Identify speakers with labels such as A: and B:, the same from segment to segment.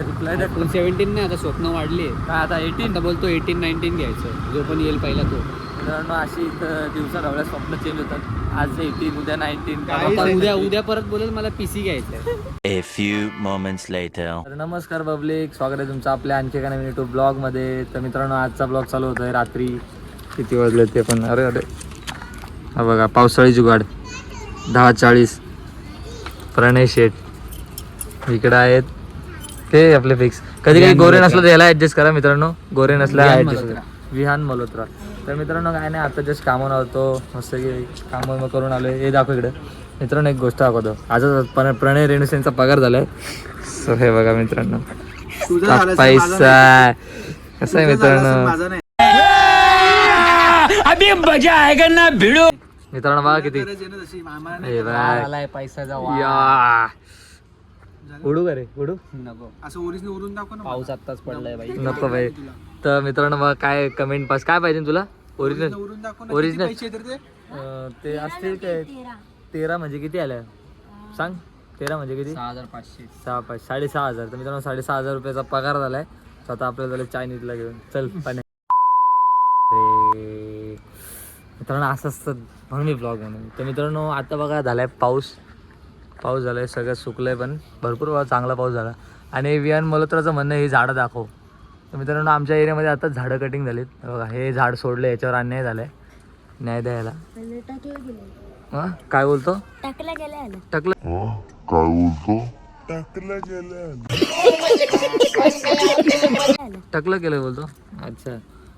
A: Reply द्या.
B: 17 नाही, आता स्वप्न वाढली.
A: काय आता 18
B: आता बोलतो 18-19 घ्यायचं, जो पण येईल पहिला तो.
A: मित्रांनो अशी दिवसा ढवळ्या स्वप्न चेंज होतात. आज 18 उद्या 19.
B: उद्या परत बोलेल मला PC घ्यायचं.
C: A few moments later.
A: तर नमस्कार पब्लिक, स्वागत आहे तुमचं आपल्या आणखी एका नवीन यूट्यूब ब्लॉगमध्ये. तर मित्रांनो आजचा ब्लॉग चालू होतो आहे रात्री किती वाजले ते पण. अरे हा बघा पावसाळी जुगाड 10:40. प्रणय शेठ इकडे आहेत ते आपले फिक्स. कधी कधी गोरे नसलं तर याला ॲडजस्ट करा मित्रांनो. गोरे नसला ॲडजस्ट करा. विहान मल्होत्रा. तर मित्रांनो काय नाही, आता जस्ट कामावर होतो मस्त की कामं करून आलो. हे दाखव इकडे मित्रांनो, एक गोष्ट दाखवतो. आजच प्रणय रेणुसेंचा पगार झालाय. सो हे बघा मित्रांनो पैसा कसा आहे मित्रांनो.
C: अभी मजा आएगा ना भिड़ो.
A: मित्रांनो बघा किती
B: पैसा
A: या उडू का रे उडू
B: नको, असं ओरिजिनल उडून दाखव ना. पाऊस आत्ताच पडलाय बाई.
A: नको बाई. तर मित्रांनो बघा काय कमेंट पास काय पाहिजे तुला. ओरिजिनल ते असते काय 13 म्हणजे किती आलं सांग. 13 म्हणजे किती
B: 6,500.
A: 6,500 तर मित्रांनो 6,500 रुपयाचा पगार झालाय. स्वतः आपल्याला झालं चायनीजला घेऊन चल पाण्या. मित्रांनो असं असतं म्हणून मी ब्लॉग म्हणून. तर मित्रांनो आता बघा झालाय पाऊस झालाय, सगळं सुकलंय पण भरपूर चांगला पाऊस झाला. आणि विहान मल्होत्राचं म्हणणं ही झाडं दाखव. तर मित्रांनो आमच्या एरियामध्ये आता झाडं कटिंग झालीत. बघा हे झाड सोडलं, याच्यावर अन्याय झालाय. न्याय द्यायला काय बोलतो टाकलं गेलं बोलतो. अच्छा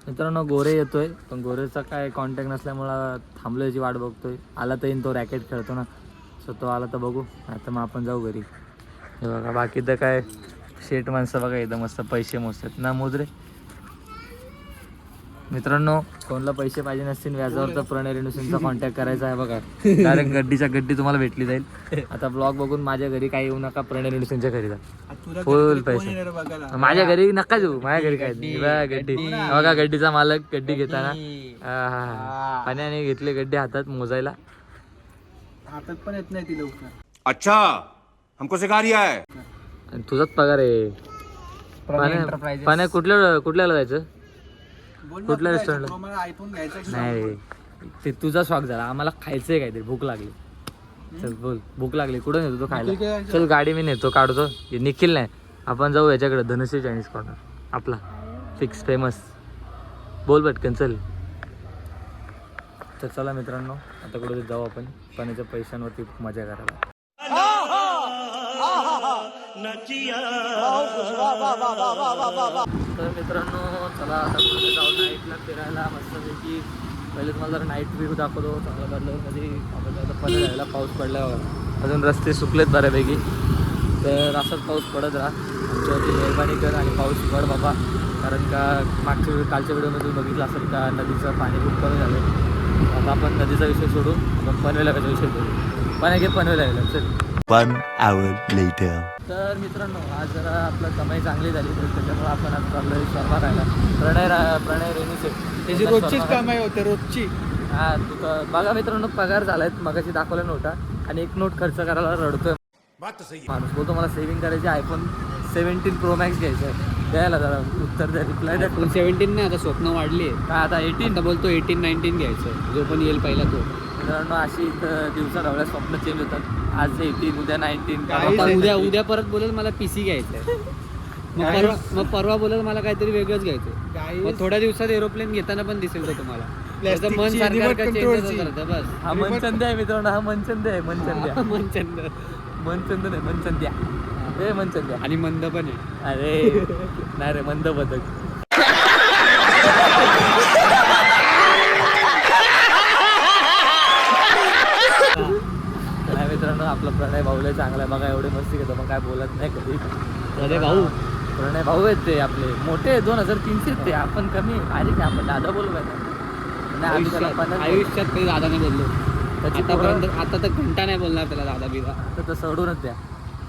A: मित्रांनो गोरे येतोय पण गोरेचा काय कॉन्टॅक्ट नसल्यामुळं थांबलो, याची वाट बघतोय. आला तर येईन, तो रॅकेट खेळतो ना. सो तो आला तर बघू, आता मग आपण जाऊ घरी. हे बघा बाकी तर काय शेट माणसं बघा एकदम मस्त पैसे मोजतात ना मोजरे. मित्रांनो कोणाला पैसे पाहिजे नसतील व्याजावर तर प्रणय रेणुसेंचा कॉन्टॅक्ट करायचा आहे. बघा डायरेक्ट गड्डीच्या गड्डी तुम्हाला भेटली जाईल. आता ब्लॉग बघून माझ्या घरी काही येऊ नका, प्रणय रेणुसेंच्या घरी जा. फुल पैसे माझ्या घरी नका जाऊ. माझ्या घरी काय गड्डी बघा, गड्डीचा मालक गड्डी घेताना पाण्याने घेतले गड्डी हातात मोजायला.
B: हातात पण येत नाही ती लवकर.
C: अच्छा हमको सिखा रिया है.
A: तुझाच पगार आहे. पाण्या कुठल्याला जायचं, कुठल्या रेस्टॉरंटला.
B: आयफोन घ्यायचा
A: नाही ते तुझा शॉक झाला, आम्हाला खायचंय काहीतरी. भूक लागली. चल बोल भूक लागली. कुठं नेतो तो खायला. चल गाडी मी नेतो, काढतो. निखिल नाही, आपण जाऊ याच्याकडे धनुश्री चायनीज कॉर्नर आपला फिक्स फेमस. बोल पटकन चल. तर चला मित्रांनो आता कुठे जाऊ आपण पाण्याच्या पैशांवरती मजा करायला. तर मित्रांनो चला आता कुठे जाऊ नाईटला फिरायला मस्तपैकी. पहिले तुम्हाला जरा नाईट व्ह्यू दाखवतो चांगला बदलावरमध्ये. आपण आता पडलं राहिला पाऊस पडल्यावर अजून रस्ते सुकलेत बऱ्यापैकी. तर असंच पाऊस पडत राहा. आमच्यावरती मेहरबानी कर आणि पाऊस पड बाबा. कारण का कालच्या व्हिडिओमध्ये बघितलं असेल का नदीचं पाणी खूप कमी झालं. आता आपण नदीचा विषय सोडून आपण पनवेलाचा विषय करू. पाण्या घे पनवेला गेला चल.
C: 1 hour later.
A: तर मित्रांनो आज जरा आपलं कमाई चांगली झाली तर त्याच्यामुळे आपण आता चाललोय शर्मा राहायला. प्रणय रेणुसे
B: त्याची रोजचीच कमाई होते रोजची.
A: हा तू बघा मित्रांनो पगार झालाय मगाशी दाखवला नव्हता. आणि एक नोट खर्च करायला रडतोय माणूस. बोलतो मला सेव्हिंग करायची, आयफोन 17 Pro Max घ्यायचं आहे. द्यायला जरा उत्तर द्या, रिप्लाय द्या.
B: 17 नाही, आता स्वप्न वाढली.
A: काय आता 18
B: आता बोलतो 18-19 घ्यायचं, जो पण येईल पहिला तो.
A: मित्रांनो अशी दिवसा ढवळ्या स्वप्न चेंज होतात. आज 18 उद्या 19.
B: उद्या परत बोलेल मला PC घ्यायचंय. मग परवा बोलेल मला काहीतरी वेगळंच घ्यायचं. मग थोड्या दिवसात एरोप्लेन घेताना पण दिसेल तो तुम्हाला. त्याचं मन सारखं चेंज करतं बस.
A: हा मनचंद आहे मित्रांनो, हा मनचंद आहे.
B: मनचंद
A: नाही मनचंद्या. हे मनचंद्या
B: आणि मंद पण आहे.
A: अरे नाही रे मंद बदक. नाही मित्रांनो आपला प्रणय भाऊ लय चांगला आहे बघा. एवढे मस्ती घेतो पण काय बोलत नाही कधी.
B: अरे भाऊ
A: प्रणय भाऊ आहेत ते आपले मोठे 2003चे ते. आपण कमी अरे काय आपण दादा बोलू
B: आयुष्यात काही दादा नाही बोललो आतापर्यंत. आता तर घंटा नाही बोलणार त्याला दादा बिदा.
A: तर सोडूनच द्या.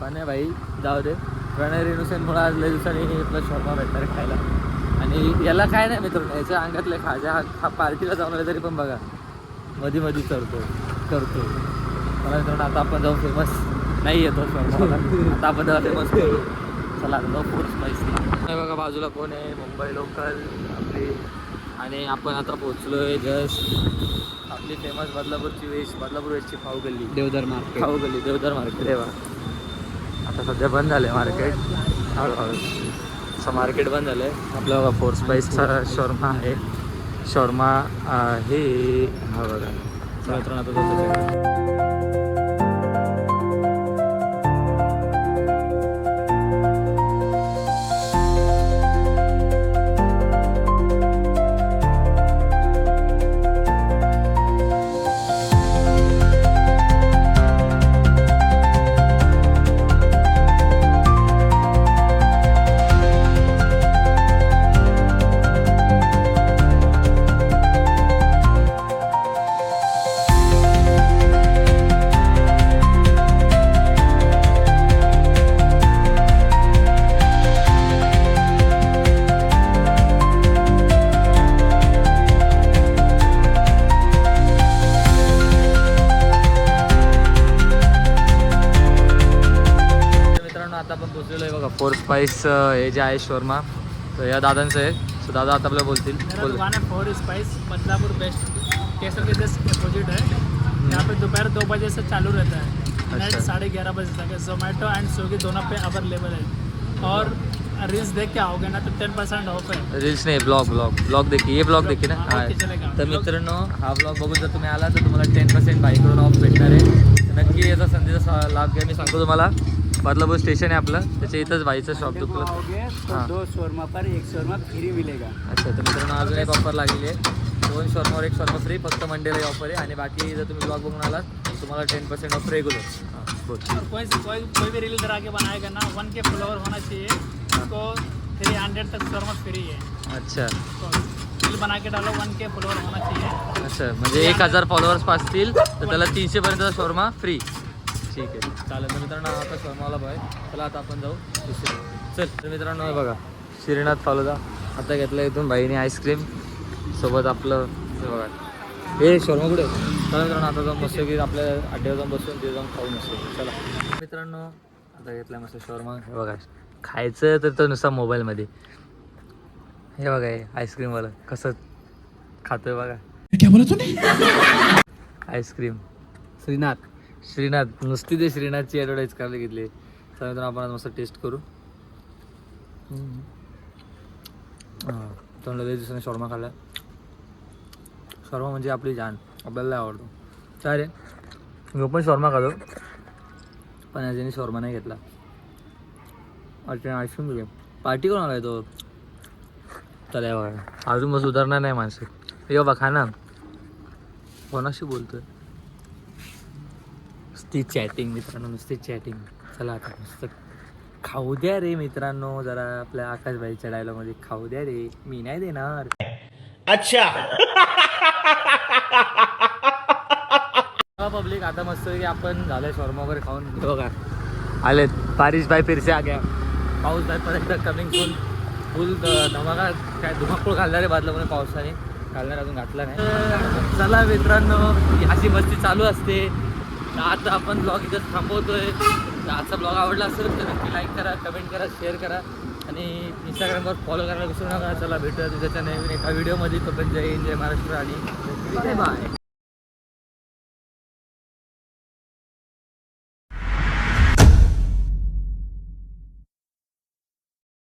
A: पण भाई जाऊ दे. प्रणय रेणुसेंमुळे आज लय दिवसांनी प्लस शॉर्मा भेटणार खायला. आणि याला काय नाही मित्रांनो, याच्या अंगातले खाज्या हा पार्टीला जाऊन आले तरी पण बघा मध्ये करतो. मला मित्रांनो आता आपण जाऊ फेमस नाही येतो शॉर्मा. आता आपण त्याला फेमस करू. चला आता जाऊ फोर्स स्पाइसला. बघा बाजूला कोण आहे, मुंबई लोकल आपली. आणि आपण आता पोहोचलोय जस्ट आपली फेमस बदलापूरची बदलापूर वेशची खाऊ गल्ली,
B: देवधर मार्केट.
A: खाऊ गल्ली देवदार मार्केट आहे बघा. आता सध्या बंद झालं आहे मार्केट, हळूहळू असं मार्केट बंद झालं आहे. आपलं बघा फोर स्पाइसचा शॉर्मा आहे. शॉर्मा हे हा बघा. चला तर आता जातो. आता आपण पोचलेलो आहे बघा फोर स्पाइस हे जे आहे शोरमा, तर या दादांचं आहे. सो दादा आता आपल्याला बोलतील.
D: मेरा दुकान है फोर स्पाइस बदलापुर बेस्ट केसर के जस्ट अपोजिट है. यहाँ पे दोपहर 2 बजे से चालू रहता है, नाइट 11:30 बजे तक है. जोमेटो एंड स्विगी दोनों पे अवेलेबल है. और रील्स देख के आओगे ना तो 10% ऑफ है.
A: रील्स नाही, ब्लॉग देखीए, ये ब्लॉग देखिए ना.
D: हाँ,
A: हा
D: ओके, चलेगा.
A: तर मित्रांनो हा ब्लॉग बघून जर तुम्ही आला तर तुम्हाला 10% बाईकडून ऑफ भेटणार आहे. तर नक्की याचा संधीचा लाभ घ्या. मी सांगतो तुम्हाला बदलापूर स्टेशन आहे आपलं, त्याच्या इथंच बाईचं शॉप दुखलं.
B: आओगे तो
A: हाँ.
B: 2 शोरमा पर 1 शोरमा फ्री मिलेगा.
A: अच्छा, तर मित्रांनो अजून एक ऑफर लागलेली आहे. 2 शॉर्मावर 1 शॉर्मा फ्री. फक्त मंडेला ही ऑफर आहे. आणि बाकी जर तुम्ही ब्लॉग बघून आलात तुम्हाला 10% ऑफ रेग्युलर. हां बोल.
D: और कोई भी रील करा के बनाएगा ना 1K फॉलोवर होना चाहिए. उसको 300 तक शोरमा फ्री है.
A: अच्छा
D: तो रील बना के डालो 1K फॉलोवर होना चाहिए.
A: अच्छा, म्हणजे 1000 फॉलोअर्स असतील तर त्याला 300 पर्यंतचा शॉर्मा फ्री. ठीक आहे चालेल. तर मित्रांनो आता शॉर्माला बघाय. चला आता आपण जाऊ दुसरी. चल तर मित्रांनो हे बघा श्रीनाथ फालुदा आता घेतलं इथून बाईने आईस्क्रीम सोबत आपलं हे बघा. हे शॉर्मा कुठे आहे? चला मित्रांनो आता जाऊन मस्त की आपल्या अड्ड्यावर जाऊन बसून ते जाऊन खाऊ मस्त. चला मित्रांनो आता घेतला मस्त शॉर्मा. हे बघा खायचं तर नुसता मोबाईलमध्ये. हे बघा हे आईस्क्रीमवाला कसं खातोय बघा.
E: क्या बोला तूने?
A: आईस्क्रीम
B: श्रीनाथ
A: नुसती ते श्रीनाथची ॲडव्हर्टाईज करायला घेतली. तर आपण आज मस्त टेस्ट करू. हां तोंडला लई दिवसाने शॉर्मा खाल्ला. शॉर्मा म्हणजे आपली जान, आपल्याला लय आवडतो. काय रे मी पण शॉर्मा खातो पण याच्याने शॉर्मा नाही घेतला. अच्छा आईस्क्रीम घेऊ. पार्टी कोण आला तो? चला बघा अजून मग सुधारणार नाही माणसं. ये बाबा खा ना. कोणाशी बोलतोय? नुसती चॅटिंग मित्रांनो, नुसती चॅटिंग. चला आता नुसतं खाऊ द्या रे मित्रांनो. जरा आपल्या आकाशबाईच्या डायलॉगमध्ये खाऊ द्या रे, मी नाही देणार.
E: अच्छा.
A: पब्लिक आता मस्त की आपण झालं शॉर्मा वगैरे खाऊन बघा आलेत. बारिश बाय फिरसे आ गया. पाऊस बाय परत कमिंग फुल धमाका काय धुमाकूळ घालणार आहे बादलामुळे पावसाने. घालणार अजून घातला नाही. चला मित्रांनो ही अशी मस्ती चालू असते. तर आता आपण ब्लॉग इथंच थांबवतोय. तर आजचा ब्लॉग आवडला असेल तर नक्की लाईक करा, कमेंट करा, शेअर करा आणि इंस्टाग्रामवर फॉलो करायला विसरू नका. चला भेटूया त्याच्या नवीन एका व्हिडिओमध्ये. तोपर्यंत जय हिंद, जय महाराष्ट्र आणि बाय बाय.